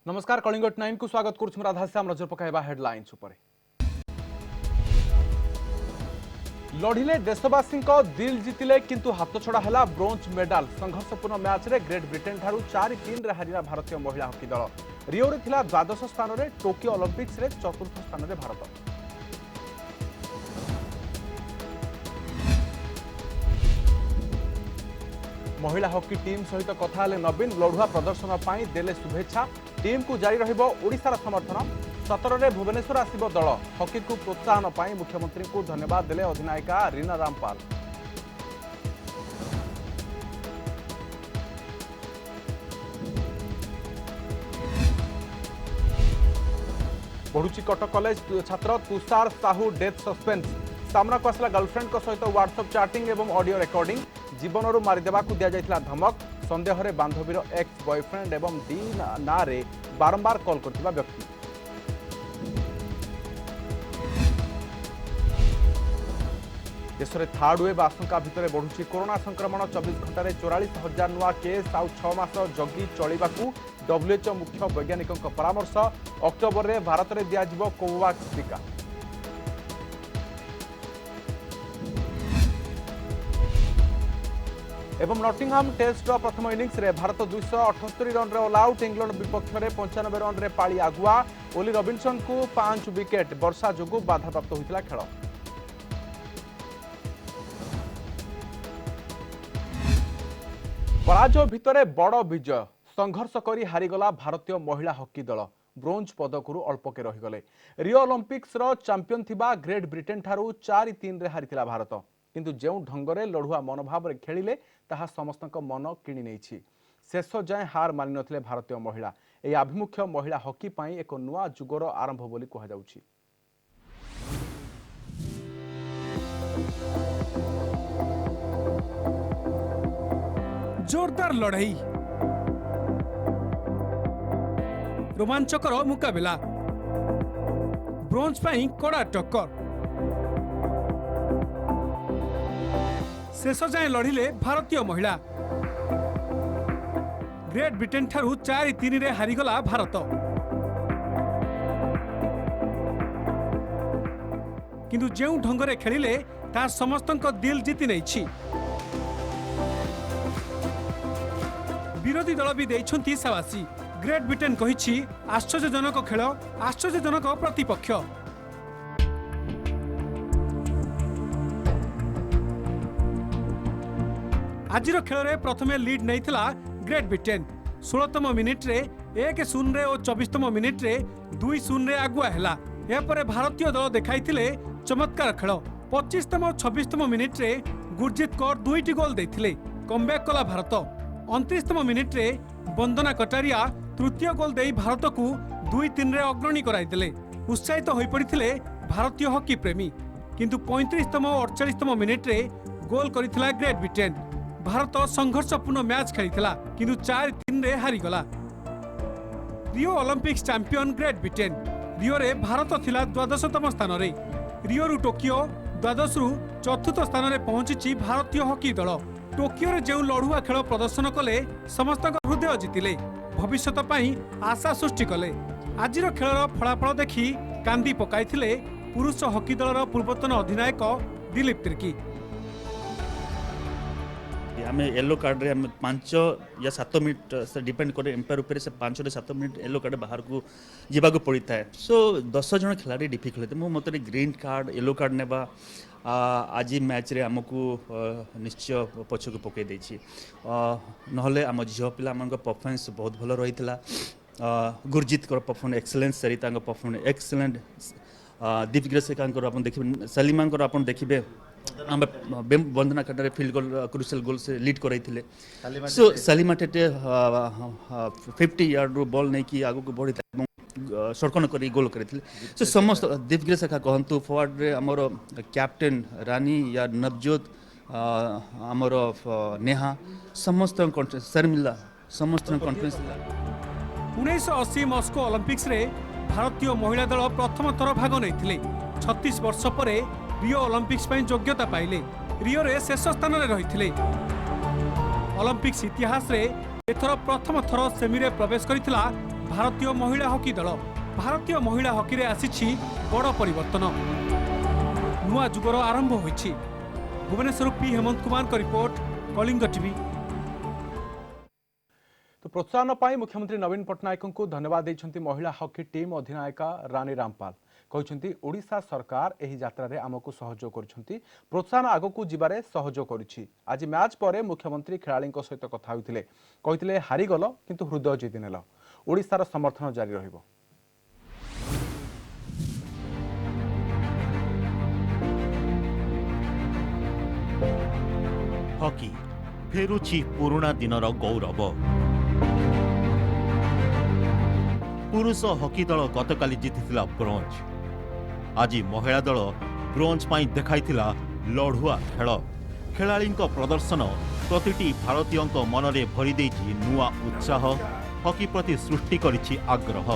नमस्कार कलिंग 9 को स्वागत करुछु राधाश्याम नजर पकाइबा हेडलाइंस उपर लढ़िले देशवासी दिल जितिले किंतु हाथ छड़ा है ब्रोंज मेडाल संघर्षपूर्ण मैच रे ग्रेट ब्रिटेन ठारू 4-3 रे हारिला भारतीय महिला हॉकी दल रियो रे थिला द्वादश स्थान रे टोकियो ओलंपिक्स रे चतुर्थ स्थान रे भारत महिला हॉकी टीम सहित कथा नवीन लढ़ुआ प्रदर्शन पर देले शुभेच्छा टीम को जारी रहिबो ओडिशार समर्थन 17 रे भुवनेश्वर आसिबो दल हॉकी को प्रोत्साहन पर मुख्यमंत्री को धन्यवाद देले अधिनायिका रीना रामपाल। बढ़ुची कटक कॉलेज छात्र तुषार साहू डेथ सस्पेंस सामना को आसला गर्लफ्रेंड सहित व्हाट्सएप चैटिंग एवं ऑडियो रिकॉर्डिंग जीवन मारिदेवा को दि जाइथिला धमक संदेह रे बांधवीर एक्स बॉयफ्रेंड एवं डी ना रे बारंबार कॉल करथिबा व्यक्ति। देश में थर्ड वेव आशंका भितर बढ़ुची कोरोना संक्रमण 24 घंटे 44,000 नुआ केस आउ 6 मास जगी चलिबाकू WHO मुख्य वैज्ञानिक परामर्श अक्टोबर में भारत में दिज्व कोवैक्स टीका। एवं नॉटिंघम टेस्ट प्रथम इनिंग्स रे भारत 278 रन रे ऑल आउट इंग्लैंड विपक्ष में 95 रन रे पाली आगुआ ओली रॉबिन्सन को 5 विकेट वर्षा जोगु बाधाप्राप्त होइतिला खेल। पराजय भितर बड़ विजय संघर्ष करी हारिगला भारतीय महिला हॉकी दल ब्रोंज पदकरू अल्पके रहीगले रियो ओलंपिक्स रो चैंपियन थिबा ग्रेट ब्रिटेन ठारू 4-3 रे हारिथिला भारत किंतु जो ढंगरे लढ़ुआ मनोभाव रे खेलिले ताहा समस्तक मन किणी नेछि शेष जाए हार मानि नथिले भारतीय महिला एही आभिमुख्य महिला हॉकी पई एक नुआ जुगर आरंभ बोली कहा जाउछि। जोरदार लड़ाई रोमांचकर मुकाबला ब्रोंज पाई कड़ा टक्कर शेष जाए लड़िले भारतीय महिला ग्रेट ब्रिटेन ठारू 4-3 रे हारिगला भारत किंतु जो ढंगरे खेलिले ता समस्तक दिल जीति नहीं विरोधी दल भी देइछंती साबासी ग्रेट ब्रिटेन कहिछि आश्चर्यजनक खेल आश्चर्यजनक प्रतिपक्ष आजिर खेल रे प्रथमे लीड नैथिला ग्रेट ब्रिटेन 16तम मिनिट रे 1-0 रे और 24तम मिनिट रे 2-0 रे आगुआ हैला एपरे भारतीय दल देखाइथिले चमत्कार खेल 25तम और 26तम मिनिट रे गुरजीत कौर 2टी गोल देथिले कमबैक कला भारत 29तम मिनिट रे वंदना कटारिया तृतीय गोल दे भारत को 2-3 रे अग्रणी कराइदेले उत्साहित होई पड़िथिले भारतीय हॉकी प्रेमी किंतु 35तम और 48तम मिनिट रे गोल करिथिला ग्रेट ब्रिटेन भारत संघर्षपूर्ण मैच खेलिथिला किंतु 4-3 रे हारिगला Rio Olympics champion Great Britain Rio रे भारत थिला 12तम स्थान रे रियो रु टोकियो 12 रु 4th स्थान रे पहुंची भारतीय हॉकी दल टोकियो रे जो लढ़ुआ खेल प्रदर्शन कले समस्त हृदय जितिले भविष्यत पाई आशा सृष्टि कले आजिर खेलर फलाफल देखि कांदी पकाइथिले पुरुष हॉकी दलर पूर्वतन अधिनायक दिलीप तिर्की। आम येलो कार्ड रे 5 या 7 मिनट से डिपेंड करे एम्पायर ऊपर से 5 से 7 मिनट येलो कार्ड बाहर को जीवा को पड़ी था सो 10 जन खिलाड़ी डिफिकल्ट मो मत ग्रीन कार्ड येलो कार्ड नेबा आज मैच रे आमको निश्चय पछक पकई देछि नहले आम झियो पिला मन परफॉर्मेंस बहुत भलो रहितला गुरजीत कर परफॉर्मेंस एक्सीलेंट सरिता परफॉर्मेंस एक्सीलेंट दीपग्रेस का अपन देखिबे सलीमा को अपन देखिबे हम वंदना कटारे फील्ड गोल क्रुशियल गोल से लीड कराइथिले सो Salima Tete 50 yard row ball नहीं कि आगो को बढ़ी सर्कन करी गोल करथिले सो समस्त दीपग्रेस का कहंतु फॉरवर्ड रे हमर कैप्टन रानी या नवजोत हमर नेहा समस्त कॉन्फिडेंस शर्मिला समस्त कॉन्फिडेंस 1980 मॉस्को ओलंपिक्स रे भारतीय महिला दल प्रथम थर भाग नैथिले 36 वर्ष पर रियो ओलंपिक्स पई योग्यता पाइले रियो रे शेष स्थान रे रहिथिले ओलंपिक्स इतिहास रे एथर प्रथम थर सेमी रे प्रवेश करिथिला भारतीय महिला हॉकी दल। भारतीय महिला हॉकी रे आसीछि बड़ परिवर्तन, नुआ जुगर आरंभ होइछि। भुवनेश्वर पी हेमंत कुमार का रिपोर्ट, कलिंग टीवी। तो प्रोत्साहन पाई मुख्यमंत्री नवीन पट्टनायक को धन्यवाद देइछंती महिला हॉकी टीम अधिनायिका रानी रामपाल। कहते ओडिशा सरकार एही यात्रा रे आमको सहयोग करछंती, प्रोत्साहन आगकू जिबारे सहयोग करिछि। आज मैच परे मुख्यमंत्री खेलाड़ीଙ୍କ सहित कथा होइतिले, कहितिले हारी गलो किंतु हृदय जीति नेलो, ओडिशार समर्थन जारी रहिबो। हॉकी फेरुछि पुरुणा दिनर गौरव। पुरुष हॉकी दल गतकाली जीतिथिला ब्रोंज। आज महिला दल ब्रोंज पाई देखाइथिला लढुआ खेल। खेलाड़ीଙ୍କ प्रदर्शन प्रतिटी भारतीयଙ୍କ मनरे भरी देइछि नुआ उत्साह, हॉकी प्रति सृष्टि करिछि आग्रह।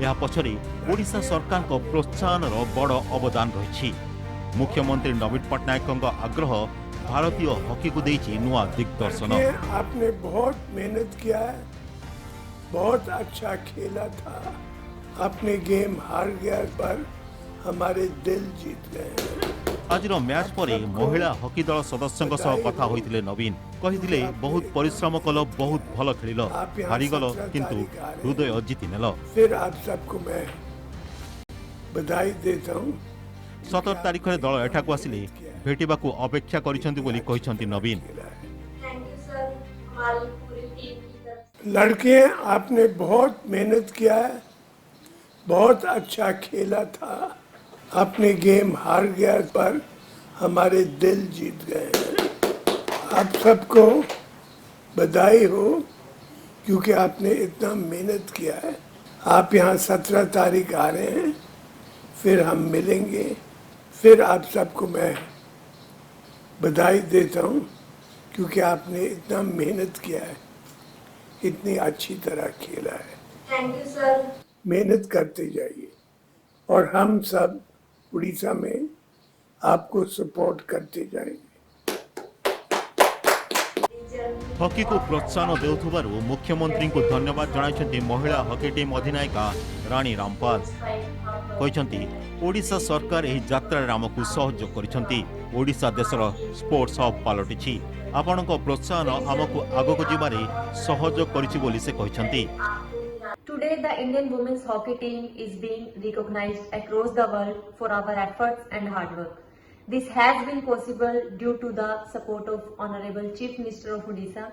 या पछरे ओडिशा सरकारଙ୍କ प्रोत्साहनर बड़ अवदान रहिछि। मुख्यमंत्री नवीन पट्टनायकଙ୍କ आग्रह भारतीय हॉकी को देइछि नुआ दिग्दर्शन। आपने बहुत मेहनत किया है, बहुत अच्छा खेला था। अपने गेम हार गया पर हमारे दिल जीत गए। आज मैच पर महिला हॉकी दल सदस्यों सह कथा होइतिले नवीन। कहितिले बहुत परिश्रम कल, बहुत भल खेल, हारीगल किंतु हृदय जीति नेल। फिर आप सबको मैं बधाई देता हूँ। 17 तारीख में दल एठाकू आसिले भेटिबाकू अपेक्षा करिसेंती बोली कहिसेंती नवीन। लड़के आपने बहुत मेहनत किया है, बहुत अच्छा खेला था। अपने गेम हार गया पर हमारे दिल जीत गए। आप सबको बधाई हो क्योंकि आपने इतना मेहनत किया है। आप यहाँ 17 तारीख आ रहे हैं, फिर हम मिलेंगे। फिर आप सबको मैं बधाई देता हूँ क्योंकि आपने इतना मेहनत किया है, इतनी अच्छी तरह खेला है। Thank you sir. मेहनत करते जाइए और हम सब उड़ीसा में आपको सपोर्ट करते जाएंगे। हॉकी को प्रोत्साहन देउथुबारु मुख्यमंत्री को धन्यवाद जणाइछन्ती महिला हॉकी टीम अधिनायिका रानी रामपाल। कहिछन्ती ओडिशा सरकार एही यात्रा रे आमकू सहयोग करिछन्ती। ओडिशा देशर स्पोर्ट्स हब पालटिछि। आपणको प्रोत्साहन आमकू आगको जिबारे सहयोग करिछि बोली से कहिछन्ती। Today, the Indian women's hockey team is being recognized across the world for our efforts and hard work. This has been possible due to the support of Honorable Chief Minister of Odisha,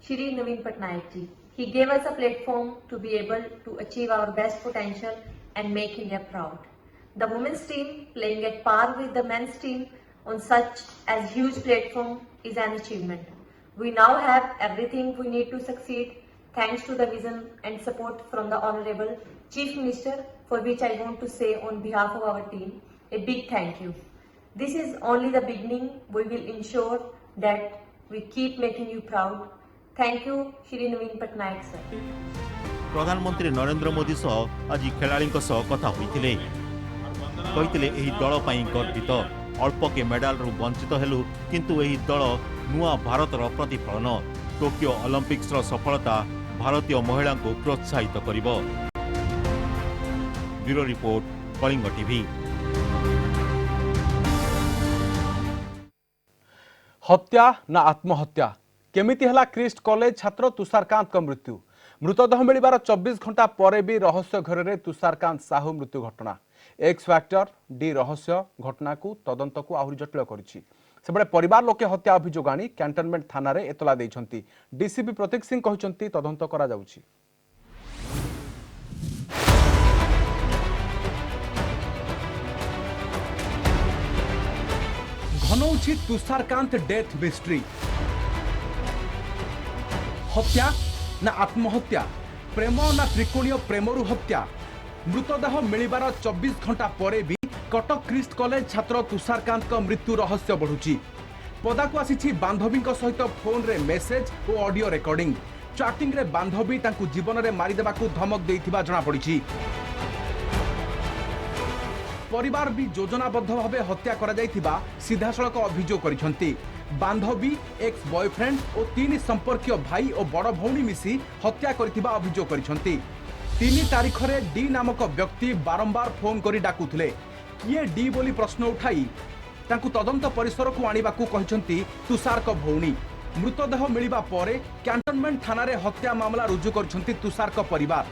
Shri Naveen Patnaik ji. He gave us a platform to be able to achieve our best potential and make India proud. The women's team playing at par with the men's team on such as huge platform is an achievement. We now have everything we need to succeed. Thanks to the vision and support from the Honorable Chief Minister, for which I want to say on behalf of our team, a big thank you. This is only the beginning. We will ensure that we keep making you proud. Thank you, Shri Naveen Patnaik sir. प्रधानमंत्री नरेंद्र मोदी सह आज खेलाड़ीଙ୍କ सह कथा होइतिले। कहितिले एही दल पई गर्वित। अल्प के मेडाल रु वंचित हेलु किंतु एही दल नुआ भारतर प्रतिफलन। टोकियो ओलंपिक्स रो सफलता भारतीय महिला को प्रोत्साहित करिबो। Bureau report, Kalinga TV. हत्या ना आत्महत्या केमिति हला क्रिस्ट कॉलेज छात्र तुषारकांत का मृत्यु। मृतदेह मिलिबार 24 घंटा परे भी रहस्य घर में तुषारकांत साहू मृत्यु घटना। एक्स फैक्टर डी रहस्य घटना को तदंत को आहरी जटिल करिछि। सेबळे परिवार लोके हत्या अभियोग आनी कैंटनमेंट थाना रे एतला दैछंती। डीसीपी प्रतीक सिंह कहिसंती तदंत करा जाउछि। घनौछि तुषारकांत डेथ मिस्ट्री। हत्या ना आत्महत्या, प्रेम ना त्रिकोणीय प्रेमरु हत्या। मृतदेह मिलिबार 24 घंटा परे भी कटक क्रिस्ट कॉलेज छात्र तुषारकांत का मृत्यु रहस्य बढ़ुची। पदाकू आसी बांधवी सहित फोन रे मेसेज और ऑडियो रेकर्डिंग। चैटिंग रे बांधवी तांकू जीवन रे मारिदेबाकू धमक देइथिबा जଣା पड़िछि। परिवार भी योजनाबद्ध भाव हत्या करा जाइथिबा सीधासळख अभियोग करिसंती। बांधवी एक्स बॉयफ्रेंड और 3 संपर्कीय भाई और बड़ भौणी मिसी हत्या करिथिबा अभियोग करिसंती। 3 तारीख रे डी नामक व्यक्ति बारंबार फोन करी डाकुथिले। किए डी बोली प्रश्न उठाई तांकु तदंत परिसर को आनिबाकू कहिसंती तुषार को भौणी। मृतदेह मिलिबा परे कैंटोनमेंट थाना रे हत्या मामला रुजु करिसंती तुषार को परिवार।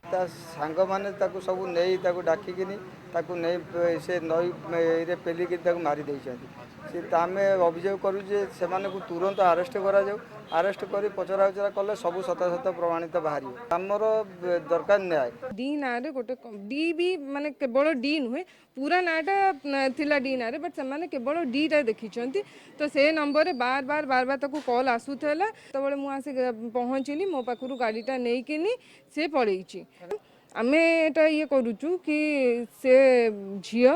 ता सांग माने ताकू सब नहीं ताकू डाकिकिनी ताकू नहीं से नई रे पेलिकी ताकू मारी देइछंती। से तामे अभियोग करू जे सेमाने को तुरंत अरेस्ट करा जाऊ। अरेस्ट करी पचरा उचरा कले सब सत सत प्रमाणित बाहरी हमर दरकार न्याय। डी नारे गोटे डी भी माने केवल डी नुहे पूरा नाटा थिला डी नारे बट से केवल डी टा देखिछंती। तो से नंबर रे बार बार ताकू कॉल आसुथला तबले मु आसी पहुंचली मो पाखरु गाडीटा नै किनी से पळेइची। आमे एटा ये करूचु कि से झियो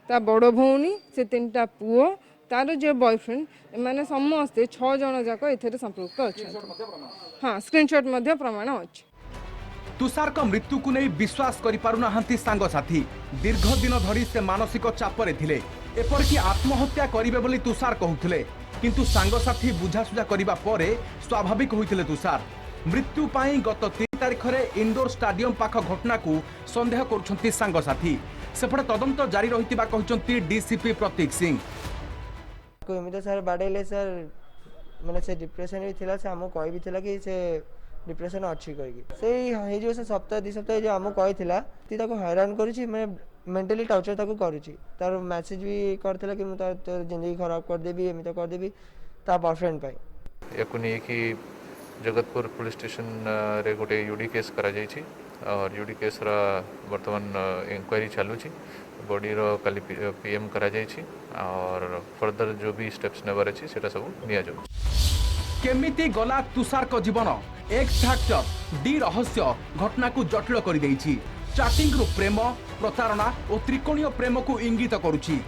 ता बड़ भौणी से 3टा पुओ तार जो बॉयफ्रेंड माने समस्ते 6 जन जाक एथरे संपृक्त अछि। हां स्क्रीनशॉट मध्ये प्रमाण अछि। तुषार को मृत्यु को नहीं विश्वास करि पारु नाहंती सांग साथी। दीर्घ दिन धरी से मानसिक चापरे थिले। एपरकी आत्महत्या करिवे बोली तुषार कहउथिले किंतु सांग साथी बुझासुझा करिबा परे स्वाभाविक होइथिले तुषार। मृत्यु पाई गत 3 तारीख रे इंडोर स्टेडियम पाख घटना को संदेह करुछंती सांग साथी। सेपटे तदंत जारी रहितिबा कहउछंती डीसीपी प्रतीक सिंह। को एमितो सर बाडेले सर माने से डिप्रेशन भी थिला से हमो कहि भी थिला कि से डिप्रेशन अछि कहि से हे जो से सप्ताह 2 सप्ताह जो हमो कहि थिला ती ताको हैरान करूची मैं मेंटली टॉर्चर ताको करूची। तार मैसेज भी करथिला कि मु तो जिंदगी खराब कर देबी एमितो कर देबी ता बॉयफ्रेंड पाई। याकुनी कि जगतपुर पुलिस स्टेशन रे गोटे यूडी केस करा जायछि और यूडी केस रा वर्तमान इंक्वायरी चालू छी। बॉडी रो कल पीएम करा जायछि और फर्दर जो भी स्टेप्स नेबार अछि सेटा सब निया जाउ। केमिति गला तुषार को जीवन एक्स फैक्टर डी रहस्य घटना को जटिल कर देइछि। चैटिंग रु प्रेम प्रतारणा और त्रिकोणीय प्रेम को इंगित करुछि।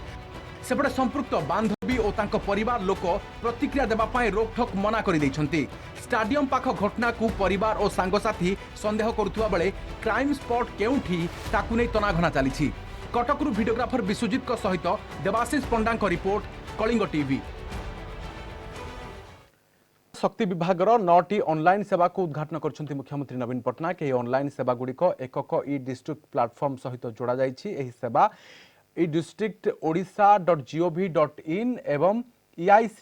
सेपटे संपृक्त बांधवी और तांको परिवार लोक प्रतिक्रिया देबा पाए रोकठोक मना कर दैछंती। स्टेडियम पाख घटना को परिवार और सांगसाथी संदेह करुथुवा बेले क्राइम स्पॉट केउठी ताकु नै तनाघना चलीछि। कटकरू वीडियोग्राफर विश्वजीत को सहित देवाशीष पंडा को रिपोर्ट कलिंग टीवी। शक्ति विभाग 9टी ऑनलाइन सेवा को उद्घाटन करछंती मुख्यमंत्री नवीन पटनायक। ए ऑनलाइन सेवा गुड़िक एकक ई डिस्ट्रिक्ट प्लेटफॉर्म सहित जोड़ा जाइछि। एही सेवा ई डिस्ट्रिक्ट odisha.gov.in एवं EIC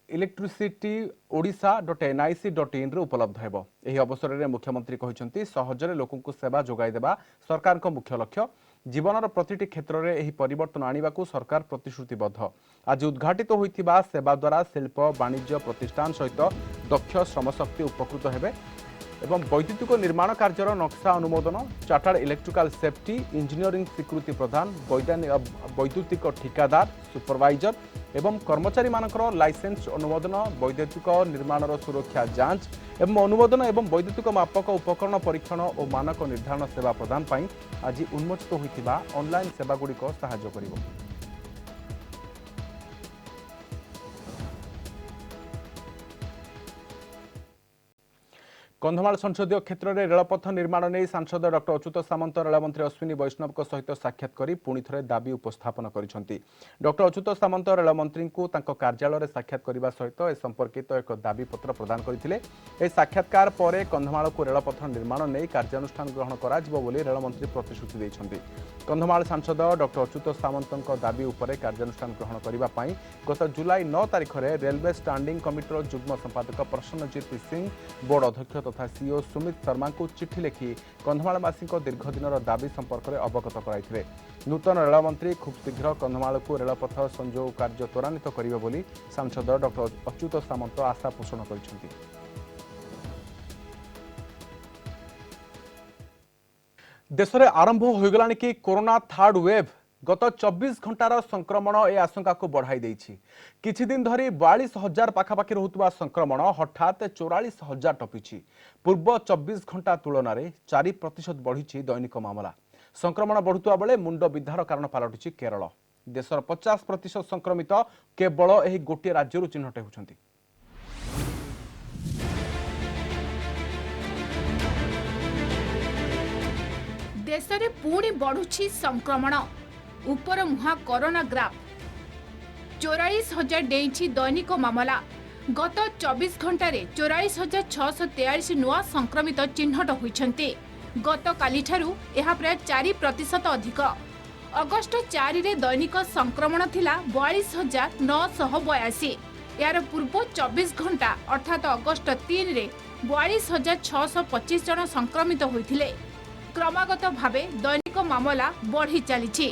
इलेक्ट्रिसिटी odisha.nic.in रे उपलब्ध हेबो। एही अवसर रे मुख्यमंत्री कहिसंती सहजरे लोकन को सेवा जोगाई देबा सरकार को मुख्य लक्ष्य। जीवनर प्रतिटी क्षेत्र में यह परिवर्तन आने को सरकार प्रतिश्रुतिबद्ध। आज उद्घाटित होइथिबा सेवा द्वारा शिल्प वाणिज्य प्रतिष्ठान सहित दक्ष श्रमशक्ति उपकृत हेबे एवं वैद्युतिक निर्माण कार्यर नक्शा अनुमोदन चार्टर्ड इलेक्ट्रिकल सेफ्टी इंजीनियरिंग स्वीकृति प्रदान वैद्युतिक ठिकादार सुपरवाइजर एवं कर्मचारी मानकर लाइसेंस अनुमोदन वैद्युतिक निर्माण सुरक्षा जांच एवं अनुमोदन एवं वैद्युतिक मापक उपकरण परीक्षण और मानक निर्धारण सेवा प्रदान पाई आज उन्मोचित होइथिबा ऑनलाइन सेवा गुड़िक सहायता करिवो। कंधमाल संसदीय क्षेत्र में रेलपथ निर्माण नहीं सांसद डॉक्टर अच्युत सामंत रेलमंत्री अश्विनी वैष्णव सहित साक्षात करी पुणी थे दाबी उपस्थापन करिसेंती। डॉक्टर अच्युत सामंत रेलमंत्री को कार्यालय में साक्षात करने सहित ए संपर्कित एक दाबी पत्र प्रदान करते। ए साक्षात्कार पर कंधमाल को रेलपथ निर्माण नहीं कार्यानुष्ठान ग्रहण करा जिवो बोली रेलमंत्री प्रतिश्रुति देइछंती। कंधमाल सांसद डॉक्टर अच्युत सामंत दाबी उपर कार्यानुष्ठान ग्रहण करने गत जुलाई 9 तारीख में रेलवे स्टैंडिंग कमिटर जुग्म संपादक प्रसन्नजीत सिंह बोर्ड अध्यक्ष तथा सीओ सुमित शर्मा को चिठी लिखि कंधमालवासी दीर्घ दिन दाबी संपर्क में अवगत कराइथिले। नूतन रेलमंत्री खूब शीघ्र कंधमाल को रेलपथ संजोग कार्य त्वरान्वित करिवे बोली सांसद डॉक्टर अच्युत सामंत आशा पोषण करिसेंती। देश में आरंभ हो गलानी कि कोरोना थर्ड वेव गत 24 घंटार संक्रमण ए आशंका को बढ़ाई देइछि। किछि दिन धरी 42,000 पाखापाखि रहुतबा संक्रमण हठात 44,000 टपिछि। पूर्व 24 घंटा तुलन में 4% बढ़ी दैनिक मामला। संक्रमण बढ़ुआ बेले मुंड विधार कारण पलटि केरल। देशर 50% संक्रमित केवल एही गोटे राज्यरू चिन्हट होउछन्ति। देश में पुणी बढ़ुछि संक्रमण। ऊपर मुहा कोरोना ग्राफ 44,000 डेइछि दैनिक मामला गत 24 घंटे 44,643 नुआ संक्रमित चिन्हट होइछन्ते गत कालीठारु एहा प्राय 4% अधिक अगस्ट 4 रे दैनिक संक्रमण थिला 42,982 यार पूर्व 24 घंटा अर्थात अगस्ट 3 रे 42,625 जन संक्रमित होइथिले क्रमागत भावे दैनिक मामला बढ़ी चली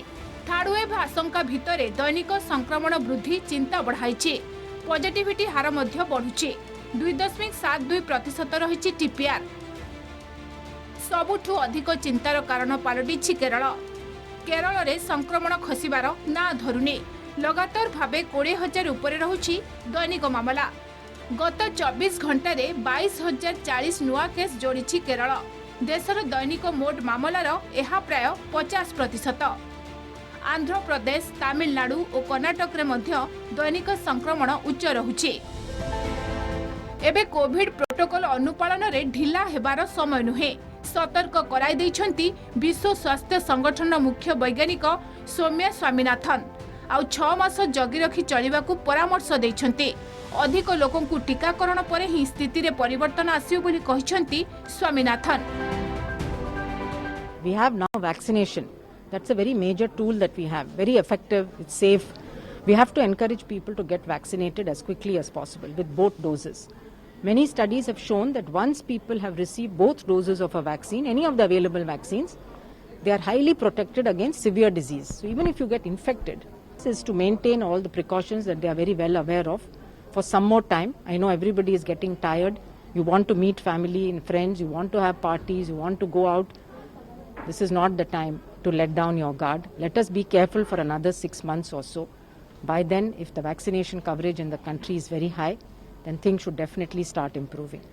थर्ड वेव आशंका भितरे दैनिक संक्रमण वृद्धि चिंता बढ़ाई पॉजिटिविटी हार मध्य बढ़ुची 2.72% रही टीपीआर सबुठु अधिक चिंतार कारण पलटि केरल केरल रे संक्रमण खसिबार ना धरुनी लगातार भावे 20,000 उपरे रहुची दैनिक मामला गत 24 घंटे 22,040 नुआ केस जोड़ी केरल देशर दैनिक मोट मामलार यह प्राय 50%। आंध्र प्रदेश तमिलनाडु और कर्नाटक रे मध्य दैनिक संक्रमण उच्च रहुची एबे कोविड प्रोटोकॉल अनुपालन रे ढिला हेबार समय नुहे सतर्क कराई दैछंती विश्व स्वास्थ्य संगठन मुख्य वैज्ञानिक सौम्या स्वामीनाथन आउ 6 मास जगी रखी चलिबाकू परामर्श दैछंती अधिक लोकंकू टीकाकरण परे ही स्थिति रे परिवर्तन आसियो बोली कहिसंती Swaminathan. We have now vaccination. That's a very major tool that we have, very effective, it's safe. We have to encourage people to get vaccinated as quickly as possible with both doses. Many studies have shown that once people have received both doses of a vaccine, any of the available vaccines, they are highly protected against severe disease. So even if you get infected, this is to maintain all the precautions that they are very well aware of for some more time. I know everybody is getting tired. You want to meet family and friends, you want to have parties, you want to go out. This is not the time to let down your guard. Let us be careful for another 6 months or so. By then, if the vaccination coverage in the country is very high, then things should definitely start improving.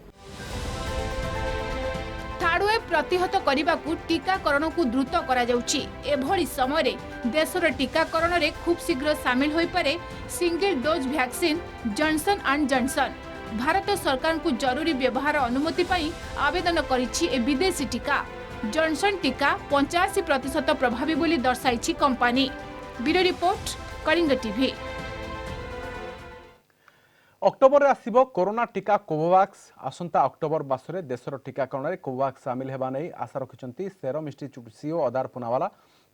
Third wave प्रतिहत करने टीकाकरण को द्रुत करा जाउची एभली समय रे देशर टीकाकरण रे खूब शीघ्र शामिल होई पारे single dose vaccine Johnson and Johnson Bharat सरकार को जरूरी व्यवहार अनुमति पाई आवेदन करिछि ए विदेशी टीका जॉनसन टीका 85% प्रभावी बोली दर्शाई company. Bureau report Kalinga TV. October आसिबो कोरोना टीका कोवैक्स आसंता अक्टोबर मासरे देशर टीकाकरण में कोवैक्स सामिल हेबा नै आशा रखिसंती Serum Institute CEO Adar Poonawalla.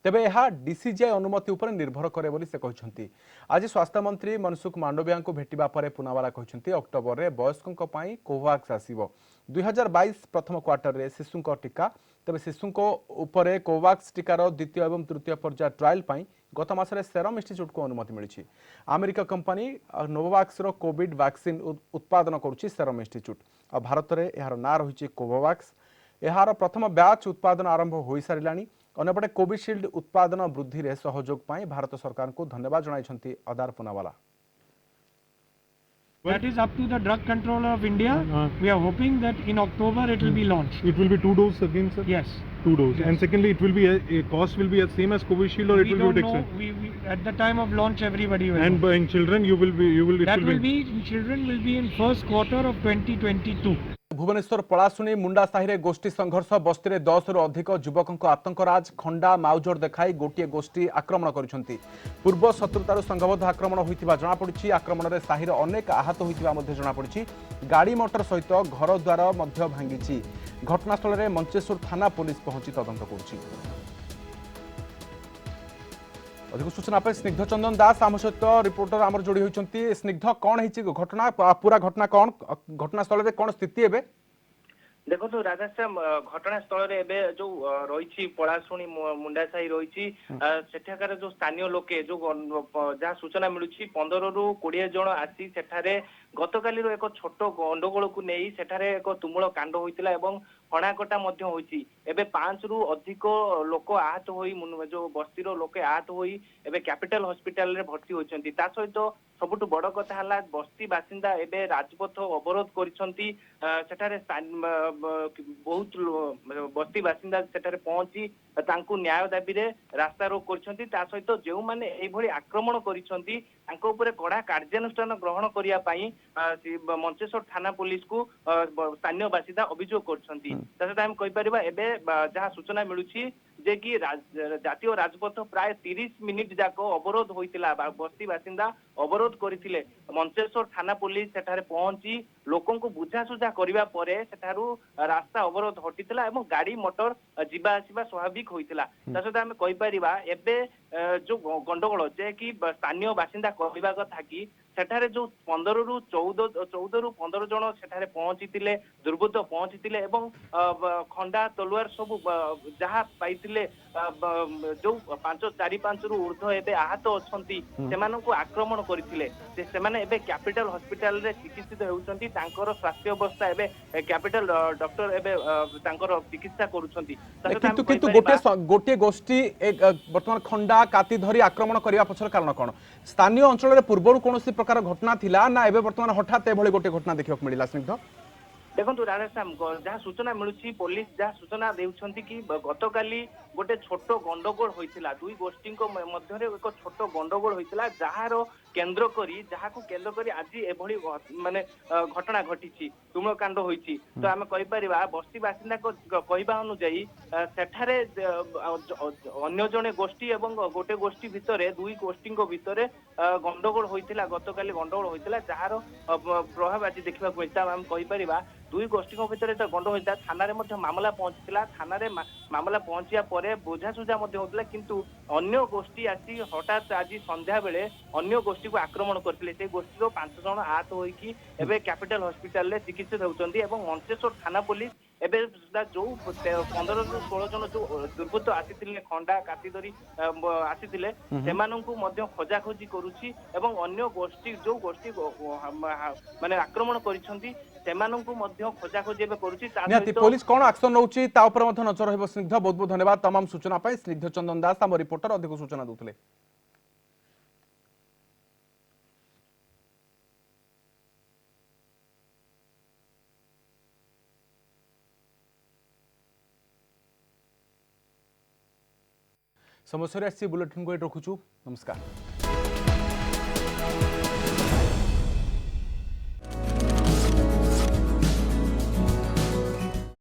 तेबे यह डीसीजीआई अनुमति उपर निर्भर करे बोली से कहछंती। आज स्वास्थ्य मंत्री मनसुख मांडविया को भेटिबा परे पुनावाला कहछंती अक्टोबर रे वयस्कक पई कोवैक्स आसिबो 2022 प्रथम क्वार्टर रे शिशुक टीका तेबे शिशुक उपरे कोवैक्स टीकार द्वितीय एवं तृतीय पर्याय ट्रायल पई गत मासरे सेरम इंस्टीट्यूट को अनुमति मिली। अमेरिका कंपनी नोवावैक्स रो कोविड वैक्सीन उत्पादन करुच्ची सेरम इंस्टीट्यूट और भारत में यार ना रही कोवैक्स यार प्रथम बैच उत्पादन आरंभ हो साराणी। अन्यपटे कोविशील्ड उत्पादन वृद्धि रे सहयोग पाई भारत सरकार को धन्यवाद जणाइछंती अदार Poonawalla. That is up to the Drug Controller of India. We are hoping that in October it will be launched. It will be 2 doses again, sir? Yes. 2 doses. Yes. And secondly, it will be a cost will be the same as Covishield, or it will be extra? We at the time of launch everybody will And know. in children it will be Children will be in first quarter of 2022. Bhubaneswar पलाशुनी मुंडा साहि गोष्ठी संघर्ष बस्ती में 10 रु अधिक युवक आतंकराज खंडा माउजोर देखाई गोटे गोष्ठी आक्रमण कर पूर्व शत्रुतार संघबद्ध आक्रमण होता जमापड़ी। आक्रमण में साहिर अनेक आहत होता जमापड़ी। गाड़ी मोटर सहित घर द्वार भांगी। घटनास्थल में मंचेश्वर थाना पुलिस पहुंची तदंत कर। अधिक सूचना पर स्निग्ध चंदन दास आम सहित रिपोर्टर आमर जोड़ी होती। स्निग्ध कौन है घटना पूरा घटना कौन घटनास्थल में कौन स्थिति है? देखो तो राधाश्याम घटनास्थल में जो रही पलाशुणी मुंडा साही रही सेठाकार जो स्थानीय लोके जो जहाँ सूचना मिलूँ 15 रु 20 जन आसी सेठारे गतकाली एक छोट गंडगोल को नहीं सेठारे एक तुमुल कांड होता एवं हणाकटा होती। 5 रु अधिक लोक आहत हो जो बस्तीर लोके आहत हो कैपिटल हॉस्पिटल रे भर्ती होती। सहित सबुठ बड़ कथा है बस्ती बासिंदा एबे राजपथ अवरोध करिसंती सेठारे बहुत बस्ती बासिंदा सेठारे पहुंची तांकु न्याय दाबी रे रास्ता रोक करिसंती। सहित जो माने एई भली आक्रमण करिसंती तांको ऊपर कड़ा कार्यानुष्ठान ग्रहण करिया पई मंचेश्वर थाना पुलिस को स्थानीय बासिंदा अभियोग करछंती। तसत हम कहि परिबा एबे जहां सूचना मिलुछि जे कि जातीय राजपथ प्राय 30 मिनिट जाक अवरोध होइतिला बस्ती बासिंदा अवरोध करथिले मंचेश्वर थाना पुलिस सेठारे पहुंची लोकन को बुझासुझा करिवा परे सेठारु रास्ता अवरोध हटितिला एवं गाड़ी मोटर जिबा आसीबा स्वाभाविक होइतिला ता सहित आमे कहि परिबा एबे जो गंडगोल जे कि स्थानीय बासिंदा कहबा कथा कि सेठारे जो 14 रु 15 जन सेठारे पहुंचीतिले दुर्बृत्त पहुंचीतिले एवं खंडा तलवार सब जहा पाइतिले जो 4-5 रु ऊर्ध्व एबे आहत अछंती सेमानंकु आक्रमण करथिले से माने एबे कैपिटल हॉस्पिटल रे चिकित्सित हेउचंती तांकर स्वास्थ्य अवस्था एबे कैपिटल डॉक्टर एबे तांकर चिकित्सा करूछंती किंतु गोटे गोष्ठी वर्तमान खंडा काती धरी आक्रमण करिया पछर कारण कोन स्थानीय अंचल रे पूर्वरु कोनोसी प्रकार घटना थिला ना एबे वर्तमान हठात एभली गोटे घटना देखिବାକୁ मिलिला स्निग्ध देखो राधाश्याम जहाँ सूचना मिलूची पुलिस जहाँ सूचना देउछंती कि गतकाली गोटे छोट गंडगोल होइतिला दुई गोष्ठी मध्य एक छोट गंडगोल होइतिला जहार केंद्र करी आज एभली माने घटना घटिछि तुमकांड होइछि तो आमे कहि परिबा बस्ती बासिंदा को कहबा अनुसार सेठारे अन्य जने गोष्ठी एवं गोटे गोष्ठी भितरे दुई गोष्ठी भितरे गंडगोल होइतिला गतकाली गंडगोल होइतिला जहार प्रभाव आज देखा मिलता आम कहि परिबा दुई गोष्ठी भितर जो गंड होता थाना मामला पहुंचीला थाना मामला पहुंचा पर बुझासुझा होता किंतु अन्य गोष्ठी आसी हठात आज संध्या बेले अन्य गोष्ठी को आक्रमण करते से गोष्ठी 5 जन आहत होइकी एबे कैपिटल हॉस्पिटल रे चिकित्सित होउचंदी एवं मंचेश्वर थाना पुलिस एबे जो 15 रु 16 जन जो दुर्बृत्त आसीथिले खंडा काती धरी आसीथिले सेमानंकु मध्य खोजाखोजी करूची एवं अन्य गोष्ठी जो गोष्ठी माने आक्रमण करिसंती सेमानंकु मध्य खोजाखोजी एबे करूची निहाती पुलिस कोन एक्शन नउची ता ऊपर मध्य नजर रहबो स्निग्ध बहुत बहुत धन्यवाद तमाम सूचना पाई स्निग्ध चंदन दास हम रिपोर्टर अधिक सूचना दुथले। समस्या बुलेटिन को रखुचु नमस्कार।